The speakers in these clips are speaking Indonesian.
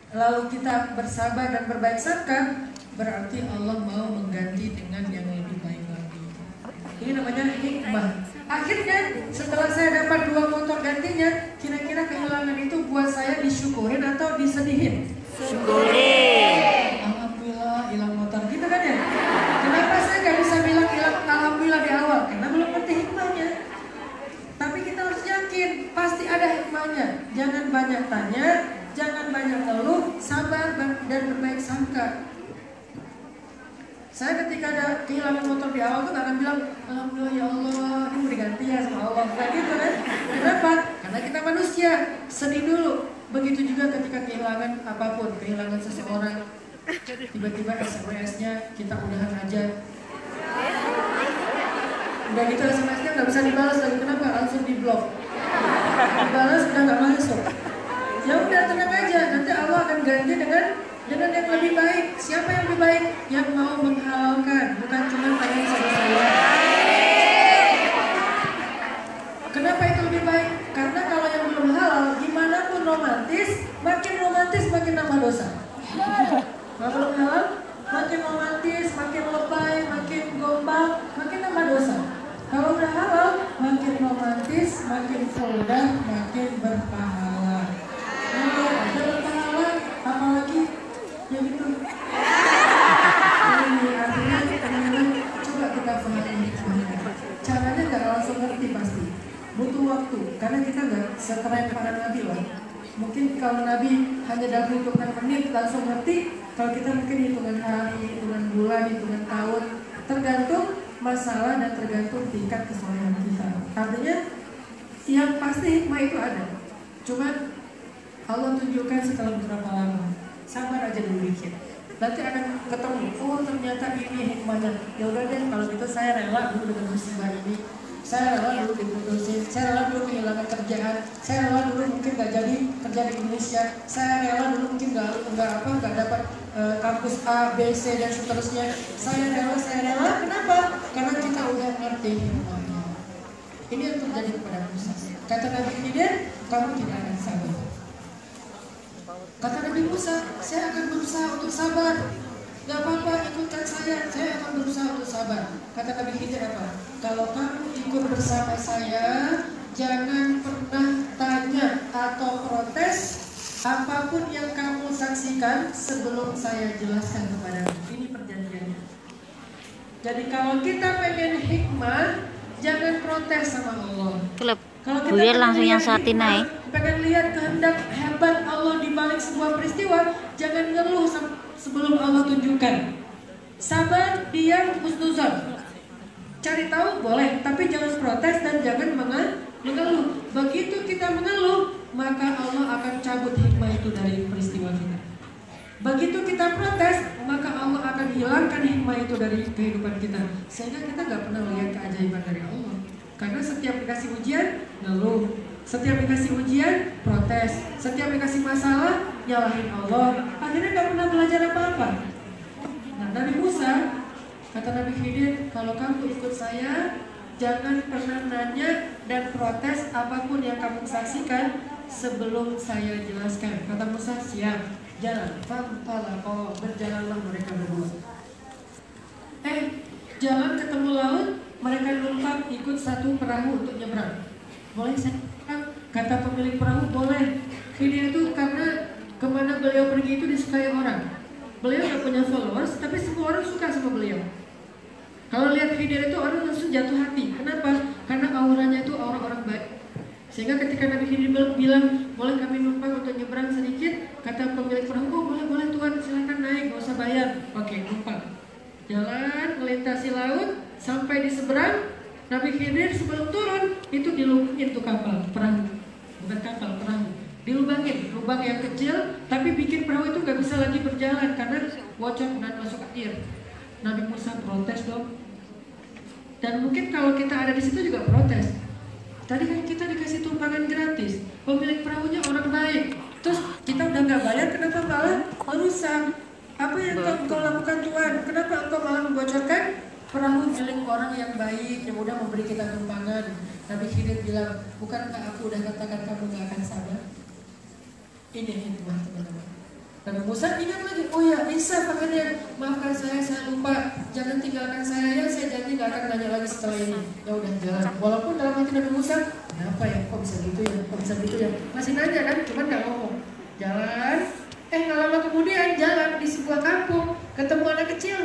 Lalu kita bersabar dan berbaik sangka, berarti Allah mau mengganti dengan yang lebih baik lagi. Ini namanya hikmah. Akhirnya setelah saya dapat 2 motor gantinya, kira-kira kehilangan itu buat saya disyukurin atau disedihin? Syukurin. Alhamdulillah hilang motor, gitu kan ya? Kenapa saya gak bisa bilang hilang alhamdulillah di awal? Karena belum ngerti hikmahnya. Tapi kita harus yakin, pasti ada hikmahnya. Jangan banyak tanya, jangan banyak ngeluh, sabar dan berbaik sangka. Saya ketika ada kehilangan motor di awal tuh gak akan bilang alhamdulillah ya Allah, ini mau diganti ya sama Allah. Nah gitu kan. Kenapa? Karena kita manusia, sedih dulu. Begitu juga ketika kehilangan apapun, kehilangan seseorang, tiba-tiba SMS-nya kita udahan aja. Udah gitu SMS-nya gak bisa dibalas lagi. Kenapa? Langsung di blok. Dibalas udah gak masuk. Ya udah, tenang aja, nanti Allah akan ganti dengan yang lebih baik. Siapa yang lebih baik? Yang mau menghalalkan, bukan cuma pengen sama saya. Kenapa itu lebih baik? Karena kalau yang belum halal, gimana pun romantis makin nambah dosa. Kalau belum halal, makin romantis, makin lebay, makin gombal, makin nambah dosa. Kalau udah halal, makin romantis, makin vulgar, makin berpahala. Ada berpahala, apalagi yang itu. Ini artinya teman-teman coba kita pahami hikmahnya. Caranya nggak langsung ngerti pasti, butuh waktu. Karena kita nggak sekeren para nabi lah. Mungkin kalau nabi hanya dalam hitungan menit langsung ngerti. Kalau kita mungkin hitungan hari, hitungan bulan, hitungan tahun. Tergantung masalah dan tergantung tingkat kesolehan kita. Artinya yang pasti hikmah itu ada. Cuman Allah tunjukkan setelah beberapa lama. Sabar aja dulu dikit. Nanti akan ketemu, oh ternyata ini hikmahnya. Ya udah deh, kalau gitu saya rela dulu dengan musibah ini. Saya rela dulu diputusin, saya rela dulu kehilangan kerjaan, saya rela dulu mungkin gak jadi kerja di Indonesia, saya rela dulu mungkin gak dapat kampus A, B, C dan seterusnya. Saya rela. Kenapa? Karena kita udah ngerti hikmahnya. Ini yang terjadi kepada Musa. Kata Nabi Khidir, kamu tidak akan sabar. Kata Nabi Musa, saya akan berusaha untuk sabar. Gak apa-apa, ikutkan saya akan berusaha untuk sabar. Kata Nabi Khidir apa? Kalau kamu ikut bersama saya, jangan pernah tanya atau protes apapun yang kamu saksikan sebelum saya jelaskan kepadamu. Ini perjanjiannya. Jadi kalau kita pengen hikmah, jangan protes sama Allah. Kalau kita langsung yang satin naik. Pengen lihat kehendak hebat Allah di balik sebuah peristiwa, jangan ngeluh sebelum Allah tunjukkan. Sabar, diam, husnuzon. Cari tahu boleh, tapi jangan protes dan jangan mengeluh. Begitu kita mengeluh, maka Allah akan cabut hikmah itu dari peristiwa kita. Begitu kita protes, maka Allah akan hilangkan hikmah itu dari kehidupan kita. Sehingga kita gak pernah melihat keajaiban dari Allah. Karena setiap dikasih ujian, ngeluh. Setiap dikasih ujian, protes. Setiap dikasih masalah, nyalahin Allah. Akhirnya gak pernah belajar apa-apa. Nah, Nabi Musa, kata Nabi Khidir, kalau kamu ikut saya, jangan pernah nanya dan protes apapun yang kamu saksikan sebelum saya jelaskan. Kata Musa, siap, jalan. Fantalaqo, berjalanlah mereka berdua. Jalan ketemu laut, mereka numpang ikut satu perahu untuk nyebrang. Boleh saya? Kata pemilik perahu, boleh. Khidir itu karena kemana beliau pergi itu disukai orang. Beliau gak punya followers, tapi semua orang suka sama beliau. Kalau lihat Khidir itu orang langsung jatuh hati. Kenapa? Karena auranya itu orang-orang baik. Sehingga ketika Nabi Khidir bilang, boleh kami numpang untuk nyebrang sedikit, kata pemilik perahu, oh boleh Tuhan, silakan naik, gak usah bayar. Oke, numpang. Jalan, melintasi laut, sampai di seberang. Nabi Khidir sebelum turun, itu dilubangin tuh kapal, perahu. Bukan kapal, perahu. Dilubangin, lubang yang kecil, tapi bikin perahu itu gak bisa lagi berjalan karena bocor dan masuk air. Nabi Musa protes dong. Dan mungkin kalau kita ada di situ juga protes. Tadi kan kita dikasih tumpangan gratis, pemilik perahunya orang baik. Terus kita udah gak bayar, kenapa malah merusak? Apa yang engkau lakukan Tuhan? Kenapa engkau malah membocorkan perahu milik orang yang baik, yang udah memberi kita tumpangan? Nabi Khidir bilang, bukankah aku udah katakan kamu gak akan sabar? Ini hikmah teman-teman. Nabi Musa ingat lagi, oh ya Isa makanya maafkan saya lupa, jangan tinggalkan saya ya, saya janji gak akan nanya lagi setelah ini. Ya udah jalan. Walaupun dalam hati Nabi Musa, kenapa ya, kok bisa gitu ya, kok bisa gitu ya, masih nanya kan, cuman gak ngomong. Jalan, gak lama kemudian jalan di sebuah kampung, ketemu anak kecil.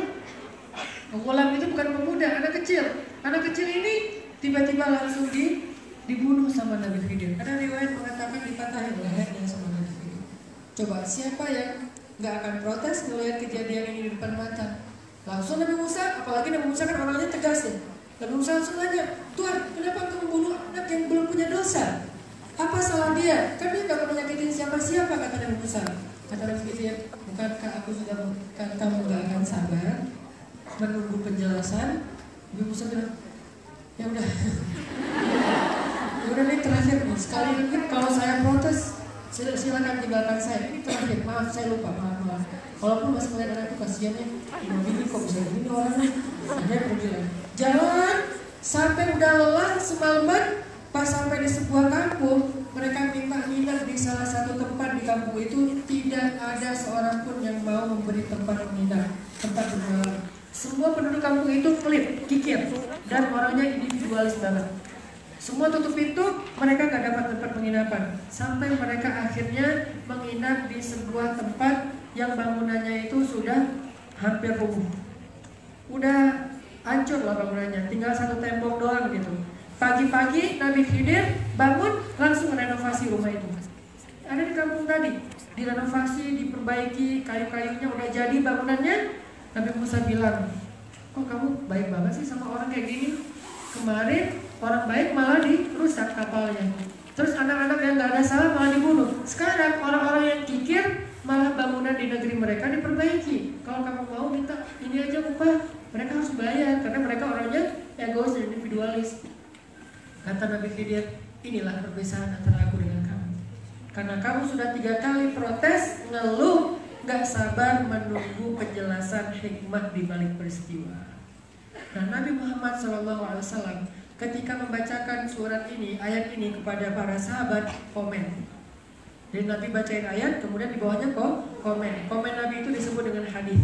Ghulam itu bukan pemuda, anak kecil. Anak kecil ini tiba-tiba langsung dibunuh sama Nabi Khidir. Ada riwayat mengatakan dipatahin lehernya sama Nabi Khidir. Coba siapa yang nggak akan protes melihat kejadian ini di depan mata? Langsung Nabi Musa, apalagi Nabi Musa kan orangnya tegas ya. Nabi Musa langsung nanya, Tuhan, kenapa kamu bunuh anak yang belum punya dosa? Apa salah dia? Kan dia nggak pernah nyakitin siapa-siapa, kata Nabi Musa. Kata Nabi Khidir, bukankah aku sudah mengatakan kamu nggak akan sabar menunggu penjelasan? Nabi Musa bilang, ya udah, ya udah nih terakhir nih. Sekali lagi kalau saya protes, silakan tinggalkan saya. Ini terakhir, maaf saya lupa, maaf. Walaupun masih melihat anak itu kasihannya, ini kok bisa gini orangnya. Dia pergi lagi. Jalan sampai udah lelah semalaman, pas sampai di sebuah kampung, mereka minta nginep di salah satu tempat di kampung itu. Tidak ada seorang pun yang mau memberi tempat menginap, tempat bermalam. Semua penduduk kampung itu pelit, kikir, dan orangnya individualis banget. Semua tutup pintu, mereka gak dapat tempat penginapan. Sampai mereka akhirnya menginap di sebuah tempat yang bangunannya itu sudah hampir rubuh. Udah hancur lah bangunannya, tinggal satu tembok doang gitu. Pagi-pagi Nabi Khidir bangun, langsung merenovasi rumah itu. Ada di kampung tadi, direnovasi, diperbaiki, kayu-kayunya udah jadi bangunannya. Nabi Musa bilang, kok kamu baik banget sih sama orang kayak gini? Kemarin orang baik malah dirusak kapalnya. Terus anak-anak yang gak ada salah malah dibunuh. Sekarang orang-orang yang kikir malah bangunan di negeri mereka diperbaiki. Kalau kamu mau minta ini aja upah, mereka harus bayar karena mereka orangnya egois dan individualis. Kata Nabi Khidir, inilah perbedaan antara aku dengan kamu. Karena kamu sudah 3 kali protes, ngeluh, gak sabar menunggu penjelasan hikmah di balik peristiwa. Nah, Nabi Muhammad SAW ketika membacakan surat ini, ayat ini kepada para sahabat, komen. Jadi Nabi bacain ayat, kemudian di bawahnya komen. Komen Nabi itu disebut dengan hadis.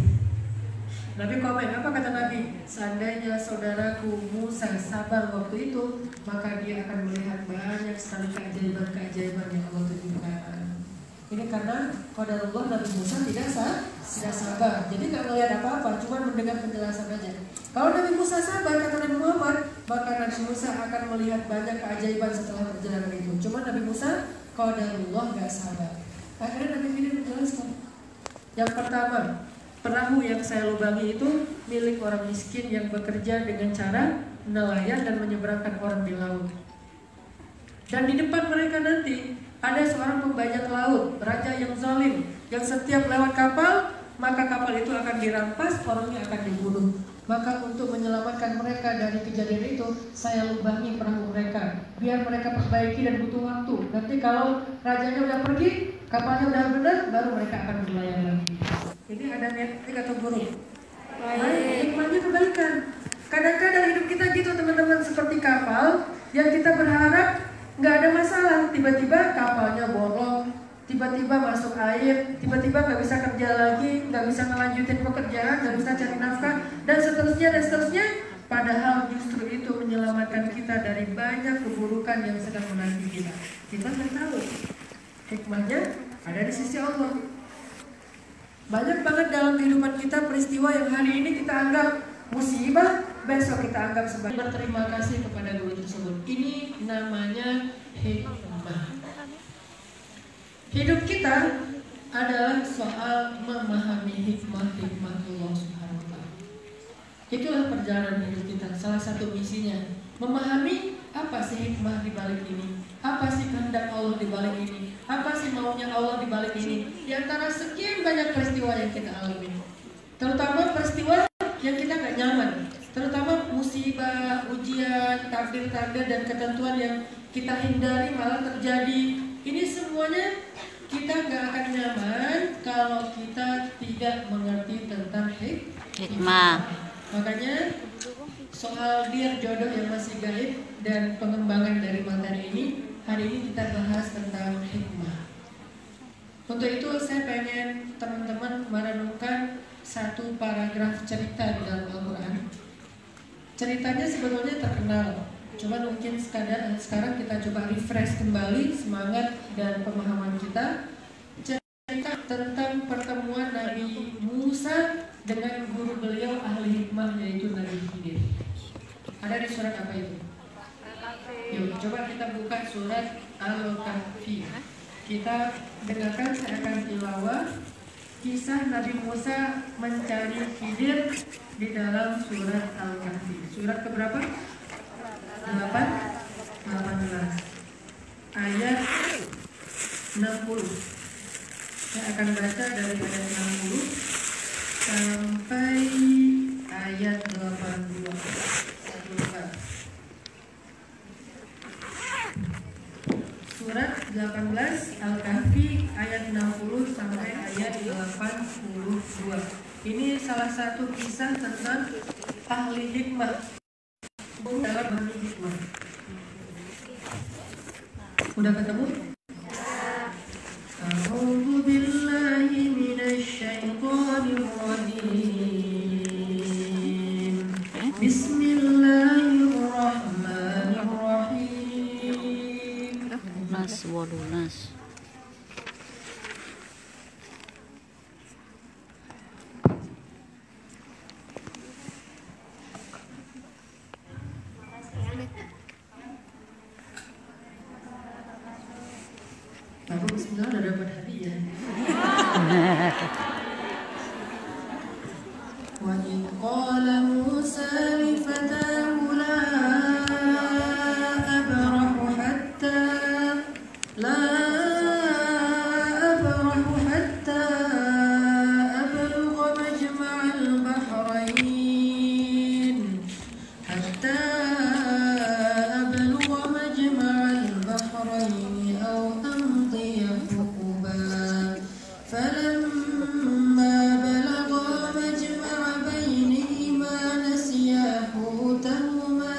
Nabi komen, apa kata Nabi? Seandainya saudaraku Musa sabar waktu itu, maka dia akan melihat banyak sekali keajaiban-keajaiban yang Allah tunjukkan. Ini karena qadarullah Nabi Musa tidak sabar. Jadi gak melihat apa-apa, cuma mendengar penjelasan aja. Kalau Nabi Musa sabar, kata Nabi Muhammad, maka Nabi Musa akan melihat banyak keajaiban setelah perjalanan itu. Cuma Nabi Musa qadarullah gak sabar. Akhirnya Nabi Khidir menjelaskan. Yang pertama, perahu yang saya lubangi itu milik orang miskin yang bekerja dengan cara nelayan dan menyeberangkan orang di laut. Dan di depan mereka nanti ada seorang pembajak laut, raja yang zalim, yang setiap lewat kapal, maka kapal itu akan dirampas, orangnya akan dibunuh. Maka untuk menyelamatkan mereka dari kejadian itu, saya lubangi perahu mereka, biar mereka perbaiki dan butuh waktu. Nanti kalau rajanya udah pergi, kapalnya udah benar, baru mereka akan berlayar lagi. Jadi ada baik atau buruk? Baik, hikmahnya kebaikan. Kadang-kadang hidup kita gitu teman-teman, seperti kapal yang kita berharap nggak ada masalah, tiba-tiba kapalnya bolong, tiba-tiba masuk air, tiba-tiba nggak bisa kerja lagi, nggak bisa ngelanjutin pekerjaan, nggak bisa cari nafkah, dan seterusnya. Padahal justru itu menyelamatkan kita dari banyak keburukan yang sedang menanti kita. Kita nggak tahu. Hikmahnya ada di sisi Allah. Banyak banget dalam kehidupan kita peristiwa yang hari ini kita anggap musibah, besok kita anggap sebagai berterima kasih kepada guru tersebut. Ini namanya hikmah. Hidup kita adalah soal memahami hikmah Allah Subhanahu wa Ta'ala. Itulah perjalanan hidup kita. Salah satu misinya memahami apa sih hikmah di balik ini, apa sih kehendak Allah di balik ini, apa sih maunya Allah di balik ini. Di antara sekian banyak peristiwa yang kita alami, terutama peristiwa yang kita gak nyaman, terutama musibah, ujian, takdir-takdir dan ketentuan yang kita hindari malah terjadi. Ini semuanya kita gak akan nyaman kalau kita tidak mengerti tentang hikmah. Makanya soal dir jodoh yang masih gaib dan pengembangan dari materi ini. Hari ini kita bahas tentang hikmah. Untuk itu saya pengen teman-teman merenungkan satu paragraf cerita di dalam Al-Quran. Ceritanya sebetulnya terkenal, cuman mungkin sekarang kita coba refresh kembali semangat dan pemahaman kita. Cerita tentang pertemuan Nabi Musa dengan guru beliau ahli hikmah, yaitu Nabi Khidir. Ada di surat apa itu? Yuk coba kita buka surat Al-Kahfi. Kita dengarkan, saya akan tilawah kisah Nabi Musa mencari Khidir di dalam surat Al-Kahfi. Surat keberapa? 18 ayat 60. Saya akan baca dari ayat 60 sampai ayat 82. Surat 18 Al-Kahfi ayat 60 sampai ayat 82. Ini salah satu kisah tentang ahli hikmah dalam ahli hikmah. Udah ketemu? A'udzu billahi minasy syaithanir rajim. Bismillahirrahmanirrahim. Nas walunas. Aku bismillah udah dapat hadiah. Wa in qala Musa li fatahu la abrahu hatta ablugha majma'al bahrain aw amdiya huquba falamma balagha majma'a bainihima nasiya hutahuma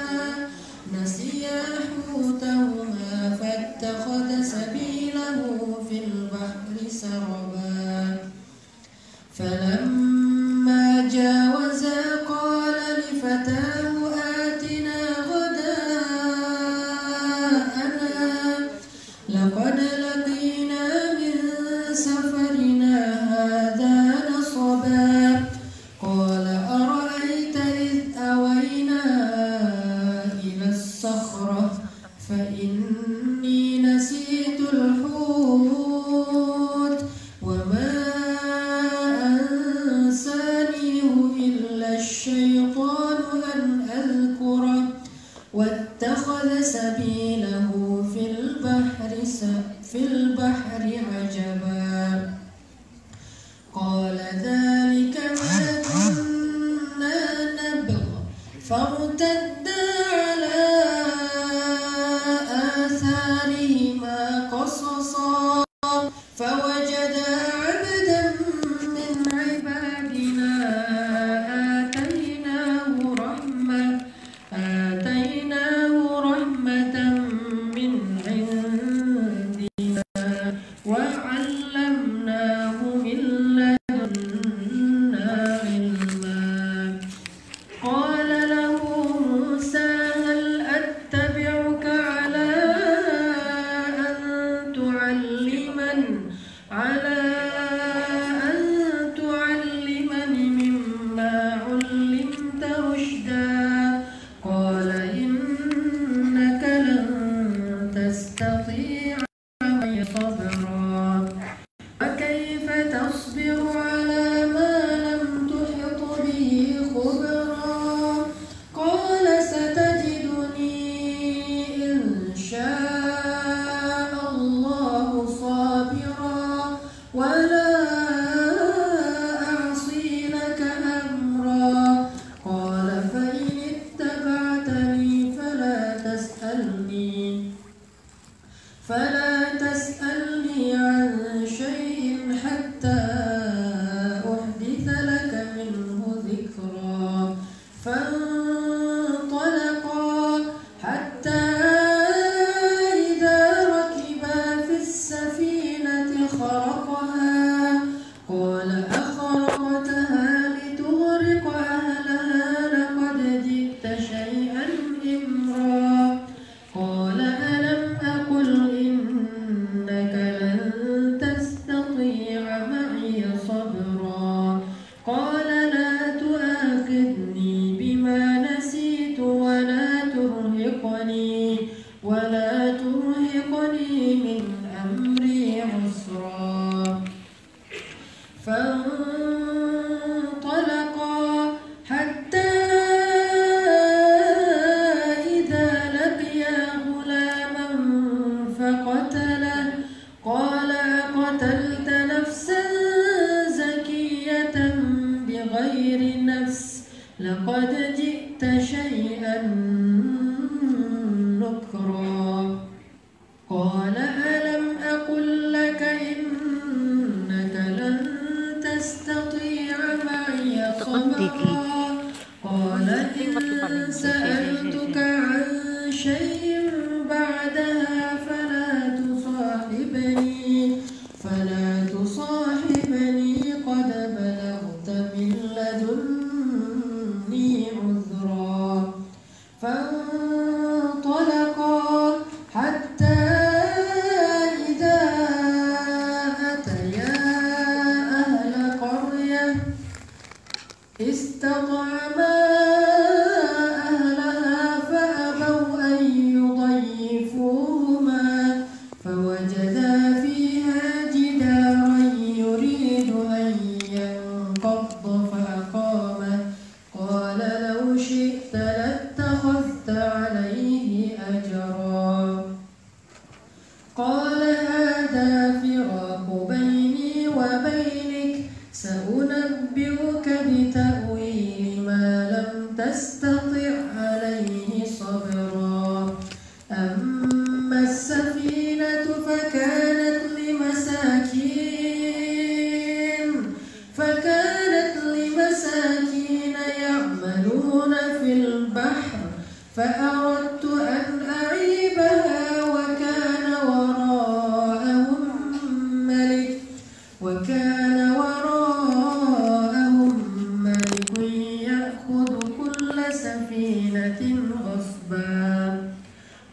fattakhadha sabilahu fil bahri saraba falamma jawaza qala li fatahu atina ghada'ana laqad laqina min safarina hadha nasaba qala ara'ayta id awayna ila as-sakhrah fa inni nasitu al-hut wa ma ansanihu illa ash-shaytanu an adhkura wattakhadha sabilahu fil bahri ajaba qala dhalika ma kunna nabghi fartadda ala atharihima qasasa fawajada 'abdan min 'ibadina atainahu rahmatan min 'indina wa 'allamnahu min ladunna 'ilma qala lahu Musa hal attabi'uka 'ala an tu'allimani mimma 'ullimta rushda qala innaka lan tastati'a ma'iya sabra wa kayfa tasbiru 'ala ma lam tuhit bihi khubra qala satajiduni insha'allahu sabira wa la a'si laka amra qala fa in ittaba'tani fala tas'alni 'an shay'in hatta uhditha laka minhu dhikra fanṭaliq قتله قال أقتلت نفسا زكية بغير نفس لقد جئت شيئا نكرا قال ألم أقل لك إنك لن تستطيع معي صبرا قال إن سألتك عن شيء بعدها فلا تصاحبني قد بلغت من لدني عذرا فانطلقا حتى إذا أتيا أهل قرية استطعما أهلها فأبوا أن يضيفوهما فوجدا فيها جدارا يريد أن ينقض فأقامه قال لو شئت لاتخذت عليه أجرا قال هذا فراق بيني وبينك سأنبئك بتأويل ما لم تستطع عليه صبرا أما السفينة فكانت لمساكين يعملون في البحر فأردت أن أعيبها وكان وراءهم ملك يأخذ كل سفينة غصبا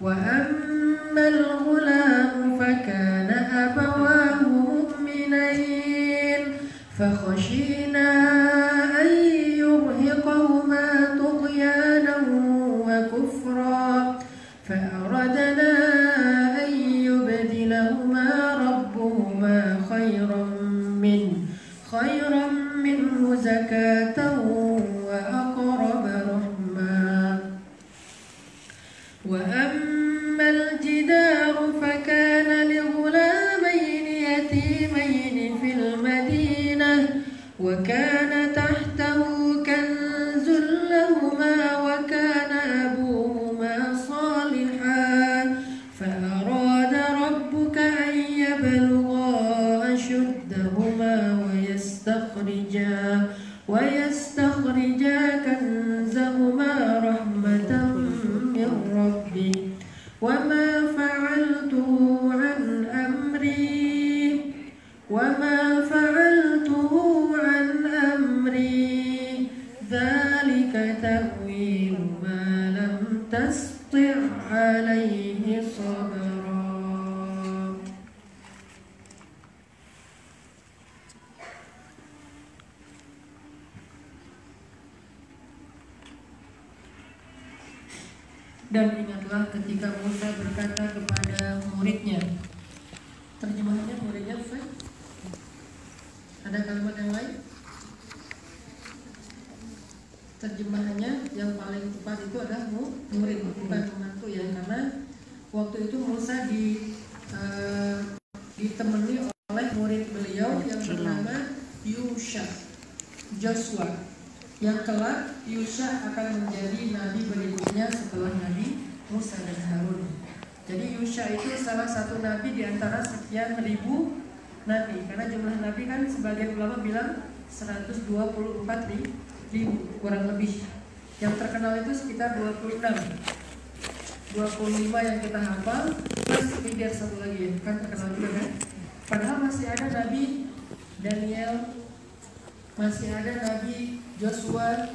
وأما الغلام فكان أبواه مؤمنين فخشينا أن يرهقهما طغيانا وكفرا فأردنا أن يبدلهما ربهما خيرا منه زكاة وأقرب رحما وأما الجدار فكان لغلامين يتيمين في المدينة وكان تحته كنز لهما وكان أبوهما صالحا فأراد ربك أن يبلغا أشدهما ويستخرجا كنزهما رحمة من ربك وما فعلته عن أمري ذلك تأويل ما لم تسطع عليه صبرا. Dan ingatlah ketika Musa berkata kepada muridnya. Terjemahannya muridnya Ustaz? Ada kalimat yang lain? Terjemahannya yang paling tepat itu adalah murid, bukan pembantu ya, karena waktu itu Musa ditemani oleh murid beliau yang bernama Joshua, yang kelak Yusha akan menjadi nabi berikutnya setelah Nabi Musa dan Harun. Jadi Yusha itu salah satu nabi di antara sekian ribu nabi, karena jumlah nabi kan sebagian ulama bilang 124 ribu kurang lebih. Yang terkenal itu sekitar 25 yang kita hafal, plus biar satu lagi ya, kan terkenal juga kan. Padahal masih ada Nabi Daniel, masih ada Nabi Joshua,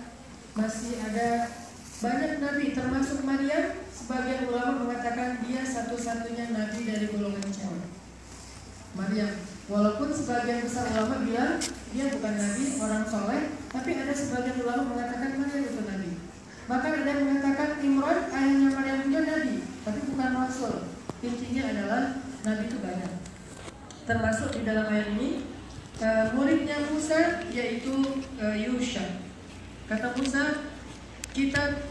masih ada banyak nabi, termasuk Maryam. Sebagian ulama mengatakan dia satu-satunya nabi dari golongan cewek, Maryam. Walaupun sebagian besar ulama bilang dia bukan nabi, orang soleh, tapi ada sebagian ulama mengatakan Maryam itu nabi. Bahkan ada yang mengatakan Imran, ayahnya Maryam juga nabi, tapi bukan rasul. Intinya adalah nabi itu banyak. Termasuk di dalam ayat ini muridnya Musa yaitu Yusha. Kata Musa,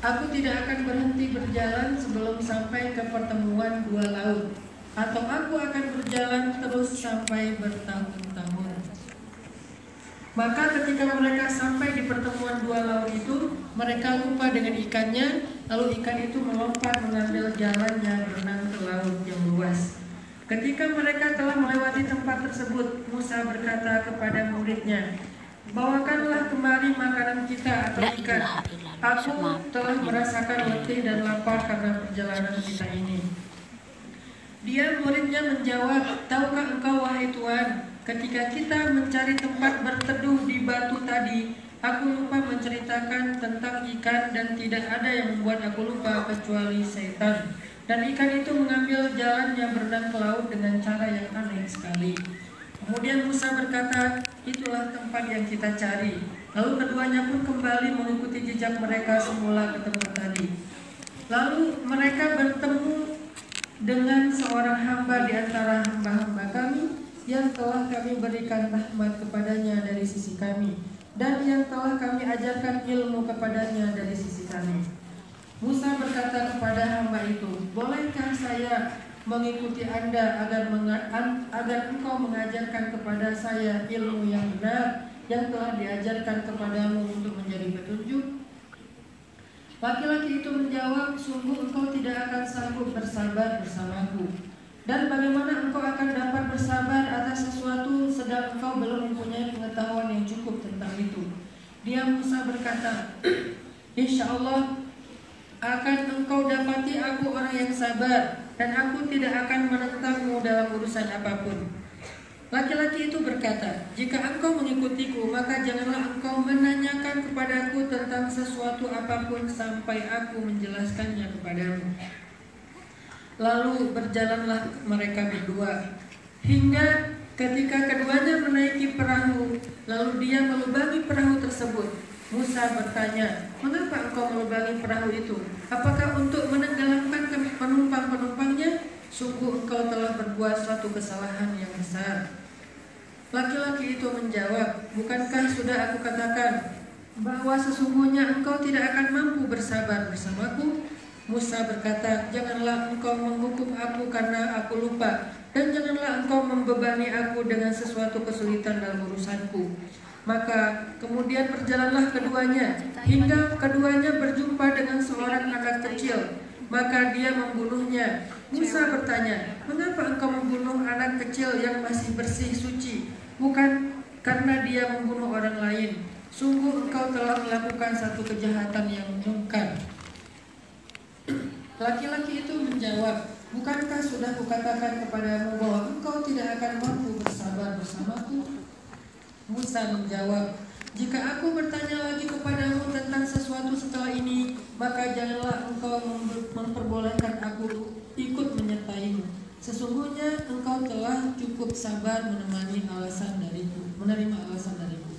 aku tidak akan berhenti berjalan sebelum sampai ke pertemuan dua laut. atau aku akan berjalan terus sampai bertahun-tahun. Maka ketika mereka sampai di pertemuan dua laut itu, mereka lupa dengan ikannya, lalu ikan itu melompat mengambil jalannya berenang ke laut yang luas. Ketika mereka telah melewati tempat tersebut, Musa berkata kepada muridnya, "Bawakanlah kemari makanan kita atau ikan. Aku telah merasakan letih dan lapar karena perjalanan kita ini." Dia muridnya menjawab, "Tahukah engkau wahai Tuan, ketika kita mencari tempat berteduh di batu tadi, aku lupa menceritakan tentang ikan dan tidak ada yang membuat aku lupa kecuali setan. Dan ikan itu mengambil jalannya berenang ke laut dengan cara yang aneh sekali." Kemudian Musa berkata, "Itulah tempat yang kita cari." Lalu keduanya pun kembali mengikuti jejak mereka semula ke tempat tadi. Lalu mereka bertemu dengan seorang hamba di antara hamba-hamba kami yang telah kami berikan rahmat kepadanya dari sisi kami, dan yang telah kami ajarkan ilmu kepadanya dari sisi kami. Musa berkata kepada hamba itu, "Bolehkah saya mengikuti Anda agar engkau mengajarkan kepada saya ilmu yang benar yang telah diajarkan kepadamu untuk menjadi petunjuk?" Laki-laki itu menjawab, "Sungguh engkau tidak akan sanggup bersabar bersamaku. Dan bagaimana engkau akan dapat bersabar atas sesuatu sedang engkau belum mempunyai pengetahuan yang cukup tentang itu?" Dia Musa berkata, "Insya Allah akan engkau dapati aku orang yang sabar, dan aku tidak akan menentangmu dalam urusan apapun." Laki-laki itu berkata, "Jika engkau mengikutiku, maka janganlah engkau menanyakan kepadaku tentang sesuatu apapun sampai aku menjelaskannya kepadamu." Lalu berjalanlah mereka berdua hingga ketika keduanya menaiki perahu, lalu dia melubangi perahu tersebut. Musa bertanya, "Mengapa engkau melubangi perahu itu? Apakah untuk menenggelamkan penumpang-penumpangnya? Sungguh engkau telah berbuat suatu kesalahan yang besar." Laki-laki itu menjawab, "Bukankah sudah aku katakan bahwa sesungguhnya engkau tidak akan mampu bersabar bersamaku?" Musa berkata, "Janganlah engkau menghukum aku karena aku lupa, dan janganlah engkau membebani aku dengan sesuatu kesulitan dalam urusanku." Maka kemudian berjalanlah keduanya hingga keduanya berjumpa dengan seorang anak kecil. Maka dia membunuhnya. Musa bertanya, "Mengapa engkau membunuh anak kecil yang masih bersih suci? Bukan karena dia membunuh orang lain. Sungguh engkau telah melakukan satu kejahatan yang mungkar." Laki-laki itu menjawab, "Bukankah sudah kukatakan kepadamu bahwa engkau tidak akan mampu bersabar bersamaku?" Musa menjawab, "Jika aku bertanya lagi kepadamu tentang sesuatu setelah ini, maka janganlah engkau memperbolehkan aku ikut menyertaimu. Sesungguhnya engkau telah cukup sabar menerima alasan dariku."